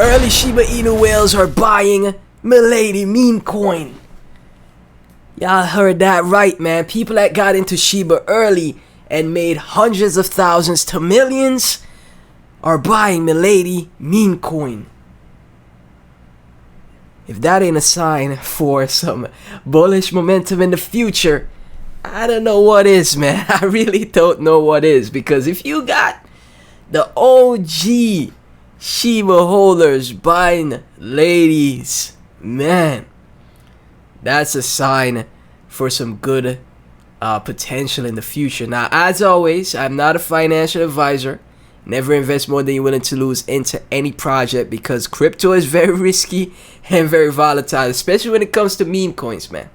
Early Shiba Inu whales are buying Milady Memecoin. Y'all heard that right, man. People that got into Shiba early and made hundreds of thousands to millions are buying Milady Memecoin. If that ain't a sign for some bullish momentum in the future, I don't know what is, man. I really don't know what is, because if you got the OG Shiba holders buying ladies, man, that's a sign for some good potential in the future. Now, as always, I'm not a financial advisor. Never invest more than you're willing to lose into any project, because crypto is very risky and very volatile, especially when it comes to meme coins, man.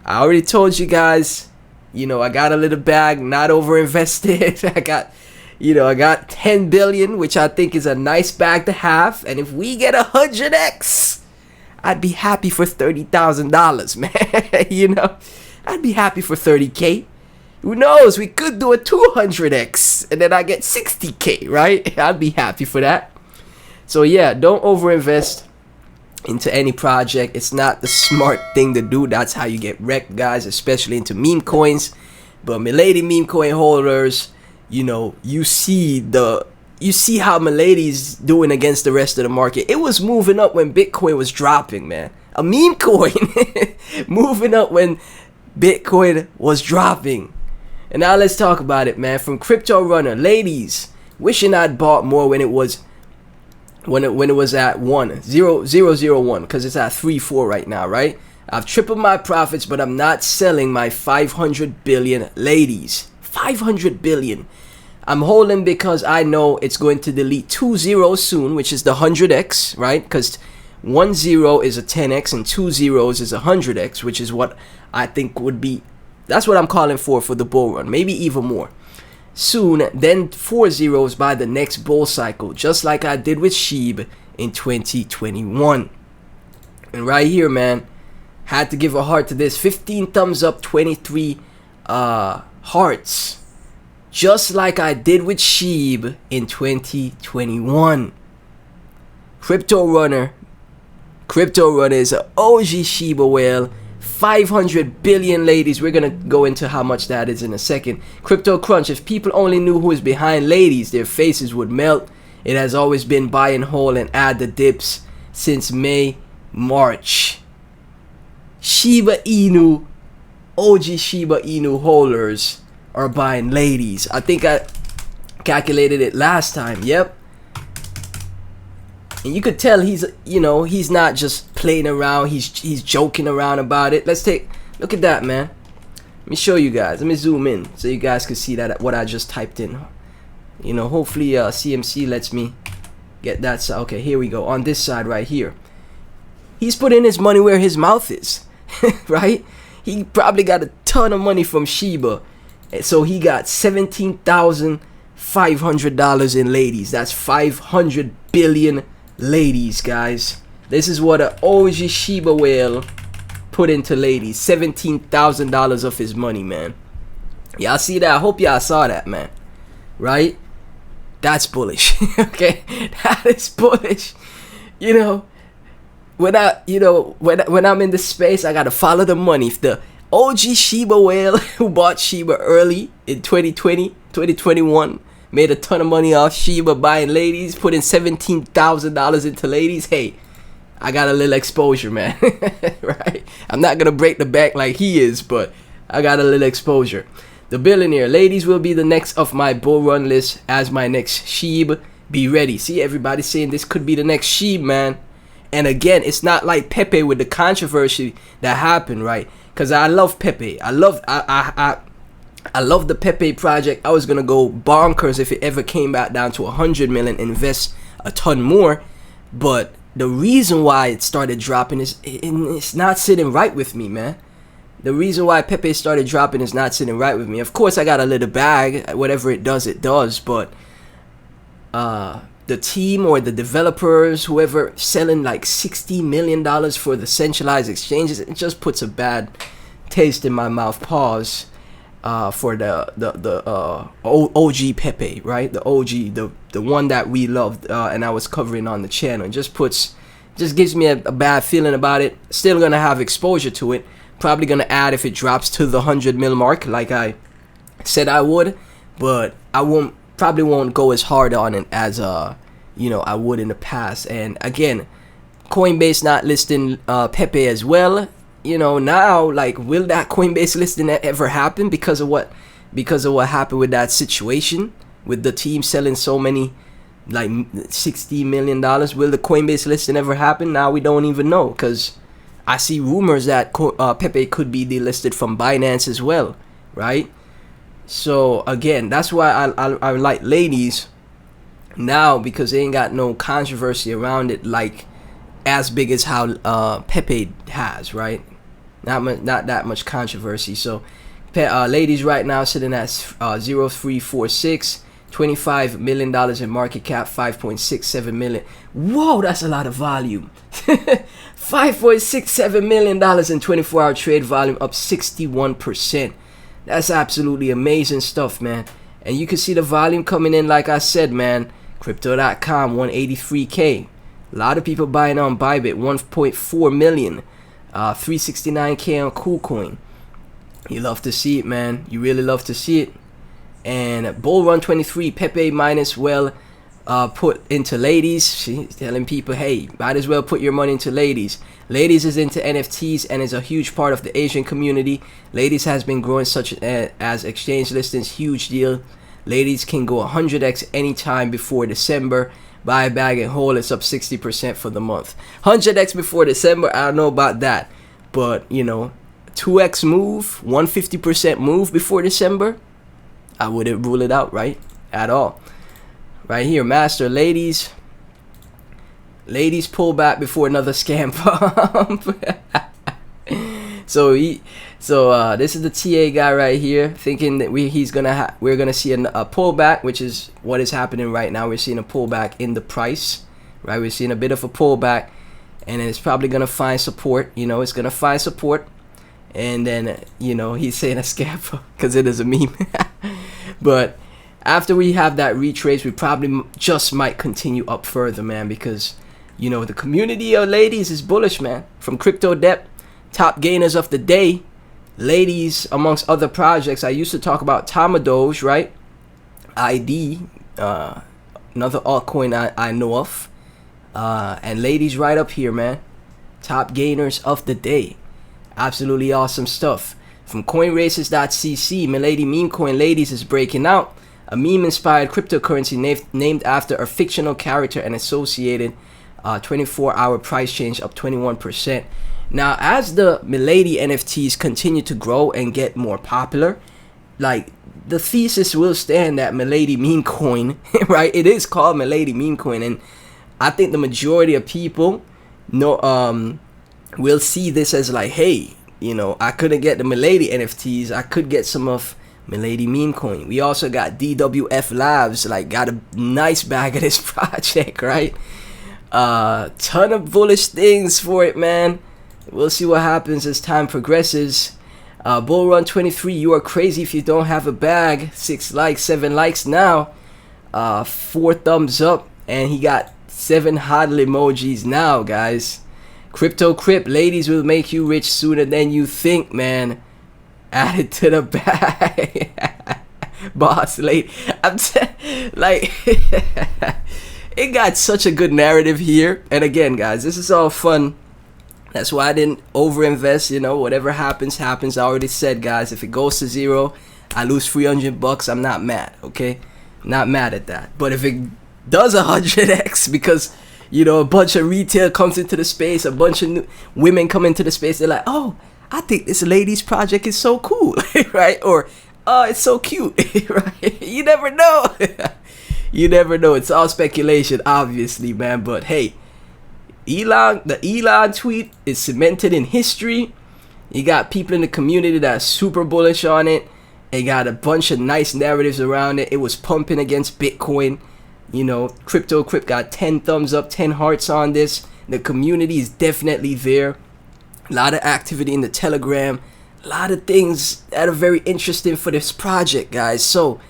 I already told you guys, I got a little bag, not over invested. I got 10 billion, which I think is a nice bag to have. And if we get 100x, I'd be happy for $30,000, man. I'd be happy for 30K. Who knows? We could do a 200x and then I get 60K, right? I'd be happy for that. So yeah, don't overinvest into any project. It's not the smart thing to do. That's how you get wrecked, guys, especially into meme coins. But Milady Memecoin holders, you see how Milady's doing against the rest of the market. It was moving up when Bitcoin was dropping, man. A meme coin moving up when Bitcoin was dropping. And now let's talk about it, man. From Crypto Runner, ladies, wishing I'd bought more when it was at 1,001, because it's at 3,4 right now, right? I've tripled my profits, but I'm not selling my 500 billion, ladies. 500 billion. I'm holding because I know it's going to delete 2 zeros soon, which is the 100x, right? Because 1 0 is a 10x and 2 zeros is a 100x, which is what I think would be. That's what I'm calling for the bull run, maybe even more. Soon, then 4 zeros by the next bull cycle, just like I did with Shiba in 2021. And right here, man, had to give a heart to this. 15 thumbs up, 23 hearts, just like I did with Shiba in 2021. Crypto Runner is an OG Shiba whale. 500 billion, ladies. We're gonna go into how much that is in a second. Crypto Crunch, if people only knew who is behind ladies, their faces would melt. It has always been buy and hold and add the dips since March. Shiba Inu, OG Shiba Inu holders are buying ladies. I think I calculated it last time. Yep. And you could tell he's not just playing around, he's joking around about it. Let's look at that, man. Let me show you guys. Let me zoom in so you guys can see that what I just typed in. Hopefully CMC lets me get that side. Okay, here we go. On this side right here. He's putting his money where his mouth is, right? He probably got a ton of money from Shiba. So he got $17,500 in ladies. That's 500 billion ladies, guys. This is what an OG Shiba whale put into ladies. $17,000 of his money, man. Y'all see that? I hope y'all saw that, man. Right? That's bullish. Okay, that is bullish. When I'm in the space, I gotta follow the money. If the OG Shiba whale who bought Shiba early in 2021 made a ton of money off Shiba buying ladies, putting $17,000 into ladies, hey, I got a little exposure, man. Right? I'm not gonna break the bank like he is, but I got a little exposure. The billionaire, ladies will be the next of my bull run list as my next Shiba. Be ready. See, everybody saying this could be the next Shiba, man. And again, it's not like Pepe with the controversy that happened, right? Because I love Pepe. I love the Pepe project. I was gonna go bonkers if it ever came back down to 100 million, invest a ton more. But the reason why it started dropping is it's not sitting right with me, man. The reason why Pepe started dropping is not sitting right with me. Of course, I got a little bag. Whatever it does, it does. But the team or the developers, whoever selling like $60 million for the centralized exchanges, it just puts a bad taste in my mouth. Pause. for the OG Pepe, right? The OG, the one that we loved, and I was covering on the channel. It just gives me a bad feeling about it. Still gonna have exposure to it. Probably gonna add if it drops to the 100 mil mark, like I said I would, but I probably won't go as hard on it as I would in the past. And again, Coinbase not listing Pepe as well. Now, like, will that Coinbase listing ever happen because of what happened with that situation with the team selling so many, like, $60 million? Will the Coinbase listing ever happen? Now we don't even know, because I see rumors that Pepe could be delisted from Binance as well, right? So again, that's why I like ladies now, because they ain't got no controversy around it, like as big as how Pepe has, right? Not that much controversy. So ladies right now sitting at 0346, $25 million in market cap, 5.67 million. Whoa, that's a lot of volume. $5.67 million in 24-hour trade volume, up 61%. That's absolutely amazing stuff, man. And you can see the volume coming in, like I said, man. Crypto.com, 183K. A lot of people buying on Bybit, 1.4 million. 369K on KuCoin. You love to see it, man. You really love to see it. And Bull Run 23, Pepe might as well put into ladies. She's telling people, hey, might as well put your money into ladies. Ladies is into NFTs and is a huge part of the Asian community. Ladies has been growing such as exchange listings, huge deal. Ladies can go 100x anytime before December. Buy a bag and hold. It's up 60% for the month. 100x before December, I don't know about that, but 2x move, 150% move before December, I wouldn't rule it out, right? At all. Right here, master. Ladies pull back before another scam pump. So this is the TA guy right here, thinking that we're gonna see a pullback, which is what is happening right now. We're seeing a pullback in the price, right? We're seeing a bit of a pullback, and it's probably gonna find support. It's gonna find support, and then he's saying a scam because it is a meme. But after we have that retrace, we probably just might continue up further, man, because the community of ladies is bullish, man. From Crypto Depth, top gainers of the day, ladies amongst other projects. I used to talk about Doge, right? ID, another altcoin I know of, and ladies right up here, man. Top gainers of the day. Absolutely awesome stuff. From coinraces.cc, Milady Memecoin, ladies, is breaking out. A meme-inspired cryptocurrency named after a fictional character and associated 24-hour price change up 21%. Now, as the Milady NFTs continue to grow and get more popular, like, the thesis will stand that Milady Memecoin, right? It is called Milady Memecoin, and I think the majority of people will see this as like, hey, I couldn't get the Milady NFTs, I could get some of Milady Memecoin. We also got DWF Labs, like, got a nice bag of this project, right? Ton of bullish things for it, man. We'll see what happens as time progresses. Bull Run 23, you are crazy if you don't have a bag. 6 likes, 7 likes now. 4 thumbs up, and he got 7 hodl emojis now, guys. Crypto Crip, ladies will make you rich sooner than you think, man. Add it to the bag. Boss lady. Like, it got such a good narrative here. And again, guys, this is all fun. That's why I didn't overinvest. Whatever happens, happens. I already said, guys, if it goes to 0, I lose $300. I'm not mad, okay? Not mad at that. But if it does 100x because, a bunch of retail comes into the space, a bunch of new women come into the space, they're like, oh, I think this lady's project is so cool, right? Or, oh, it's so cute, right? You never know. You never know. It's all speculation, obviously, man. But hey, the Elon tweet is cemented in history. You got people in the community that are super bullish on it. It got a bunch of nice narratives around it. It was pumping against Bitcoin. Crypto Crypt got 10 thumbs up, 10 hearts on this. The community is definitely there. A lot of activity in the Telegram. a lot of things that are very interesting for this project, guys. So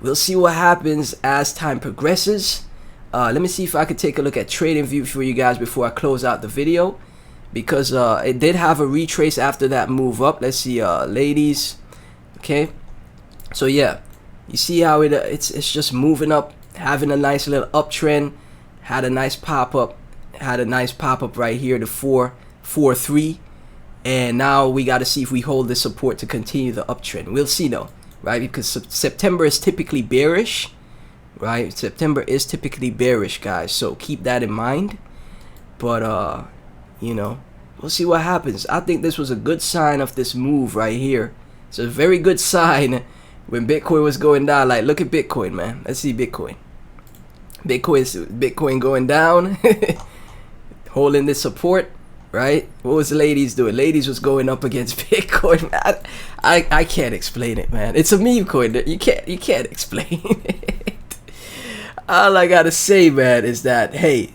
we'll see what happens as time progresses. Let me see if I could take a look at trading view for you guys before I close out the video, because it did have a retrace after that move up. Let's see, ladies. Okay, so yeah, you see how it's just moving up, having a nice little uptrend. Had a nice pop-up, right here, the 443, and now we got to see if we hold the support to continue the uptrend. We'll see though, right? Because September is typically bearish, right? September is typically bearish, guys, so keep that in mind. But you know, we'll see what happens. I think this was a good sign of this move right here. It's a very good sign when Bitcoin was going down. Like, look at Bitcoin, man. Let's see Bitcoin. Bitcoin going down, holding this support, right? What was the ladies doing? Ladies was going up against Bitcoin. I can't explain it, man. It's a meme coin. You can't explain it. All I gotta say, man, is that, hey,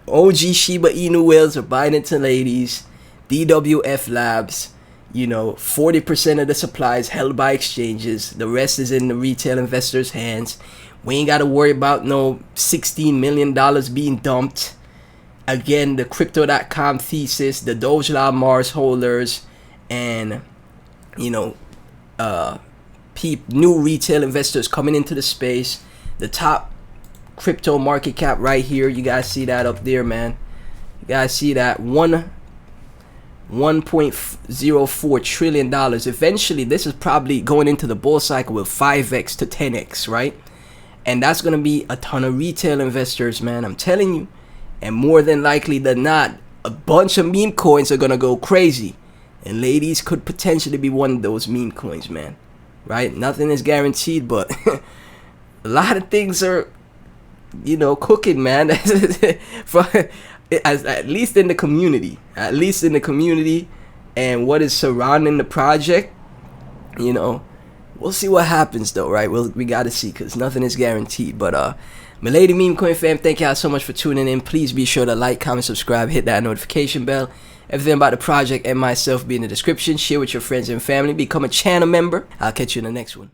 OG Shiba Inu whales are buying into ladies. DWF Labs, you know, 40% of the supply is held by exchanges. The rest is in the retail investors' hands. We ain't got to worry about no $16 million being dumped. Again, the crypto.com thesis, the Doge Law Mars holders, and, you know, new retail investors coming into the space. The top crypto market cap right here. You guys see that up there, man. You guys see that? $1.04 trillion. Eventually, this is probably going into the bull cycle with 5x to 10x, right? And that's going to be a ton of retail investors, man. I'm telling you. And more than likely than not, a bunch of meme coins are going to go crazy. And ladies could potentially be one of those meme coins, man. Right? Nothing is guaranteed, but a lot of things are, you know, cooking, man. At least in the community. At least in the community. And what is surrounding the project, you know. We'll see what happens though, right? We gotta see, because nothing is guaranteed. But Milady Memecoin fam, thank y'all so much for tuning in. Please be sure to like, comment, subscribe, hit that notification bell. Everything about the project and myself be in the description. Share with your friends and family. Become a channel member. I'll catch you in the next one.